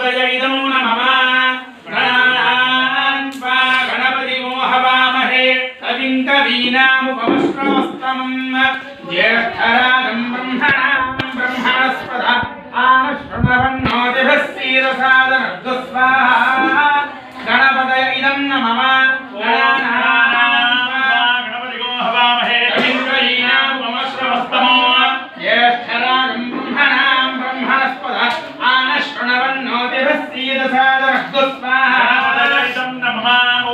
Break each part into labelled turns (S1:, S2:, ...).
S1: गणपतये इदं नमः गणानान्त्वा गणपतिं हवामहे कविं कवीनामुपमश्रवस्तमं ज्येष्ठराजं ब्रह्मणां ब्रह्मणस्पद आनश्वन्नोतिभिः सीदसादनर्दु स्वाहा गणपतये इदं नमः गणानान्त्वा गणपतिं हवामहे कविं कवीनामुपमश्रवस्तमं ज्येष्ठराजं ब्रह्मणां ब्रह्मणस्पद आनश्वन्नोतिभिः सीदसादनर्दु स्वाहा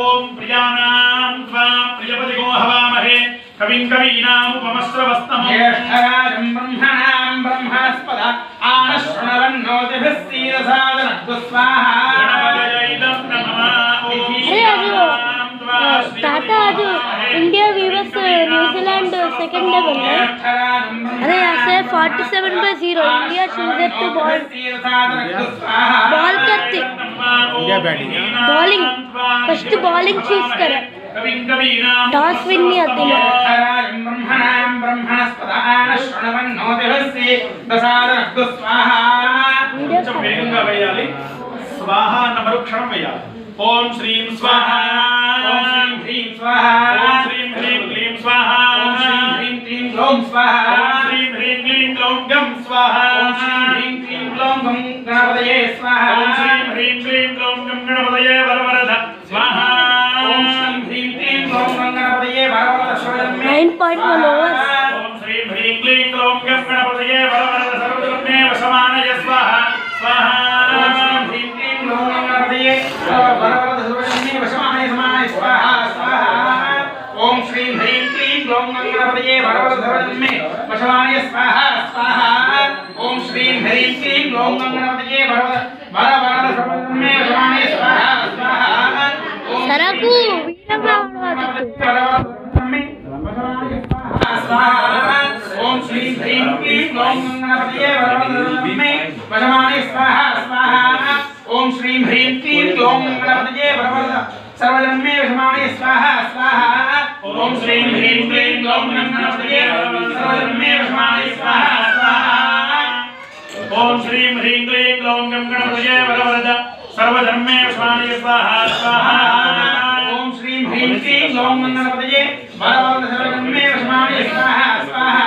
S1: ओम प्रियानां त्वा प्रियपतिगो हवामहे कविं कवीनामुपमश्रवस्तमं ज्येष्ठराजं ब्रह्मणां ब्रह्मणस्पद आनश्वन्नोतिभिः सीदसादनर्दु स्वाहा गणपतये इदं नमः ओम
S2: टाटा आज India viewers New Zealand second level अरे ऐसे 47/0 इंडिया चूजेस टू बॉल करते
S1: India batting
S2: bowling first bowling choose करें टॉस विन नहीं आते
S1: ब्रह्मणां ब्रह्मणस्पद आनश्वन्नोतिभिः सीदसादनर्दु स्वाहा కొంచెం వేగంగా వేయాలి స్వాహ అన్న మరుక్షణం వేయాలి ఓం శ్రీం స్వాహ ఓం శ్రీం హ్రీం స్వాహ ఓం శ్రీం హ్రీం క్లీం స్వాహ ఓం శ్రీం హ్రీం క్లీం గ్లౌం స్వాహ ఓం శ్రీం హ్రీం క్లీం గ్లౌం గం స్వాహ ఓం శ్రీం హ్రీం క్లీం గ్లౌం గం గణపతయే స్వాహ ఓం శ్రీం హ్రీం క్లీం గ్లౌం గం గణపతయే వరవరద స్వాహ ఓం శ్రీం హ్రీం క్లీం గ్లౌం గం గణపతయే వరవరద స్వరమే
S2: 9.1 ఓవర్స్
S1: ఓం శ్రీం హ్రీం క్లీం గ్లౌం గం గణపతయే వరవరద సర్వజనమే వశమానయ స్వాహ స్వాహ ఓం శ్రీం హ్రీం క్లీం గ్లౌం గం గణపతయే వరవరద సర్వజనమే వశమానయ సమానయ స్వాహ స్వాహ ఓం శ్రీం హ్రీం క్లీం గ్లౌం గం గణపతయే వరవరద సర్వజనమే వశమానయ స్వాహ స్వాహ ఓం శ్రీం హ్రీం క్లీం గ్లౌం గం గణపతయే వరవరద సర్వజనమే వశమానయ స్వాహ స్వాహ
S2: సరకు వీరంగా ఉండవద్దు
S1: ओम श्री ह्रीं क्लीं ग्लौं गणपतये वरवरदमे वशमानय स्वाहा स्वाहा ओम श्री ह्रीं क्लीं ग्लौं गणपतये वरवरद सर्वजन्मे वशमानय स्वाहा स्वाहा ओम श्री ह्रीं क्लीं ग्लौं गणपतये वरवरद सर्वजन्मे वशमानय स्वाहा स्वाहा ओम श्री ह्रीं क्लीं ग्लौं गणपतये वरवरद सर्वजन्मे वशमानय स्वाहा स्वाहा ओम श्री ह्रीं क्लीं ग्लौं गणपतये वरवरद सर्वजन्मे वशमानय स्वाहा स्वाहा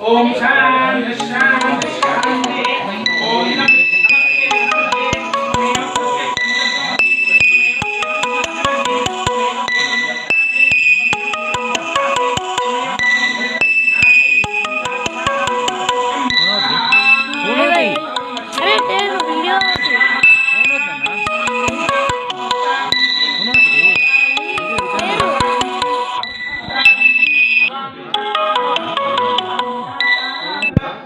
S1: ओम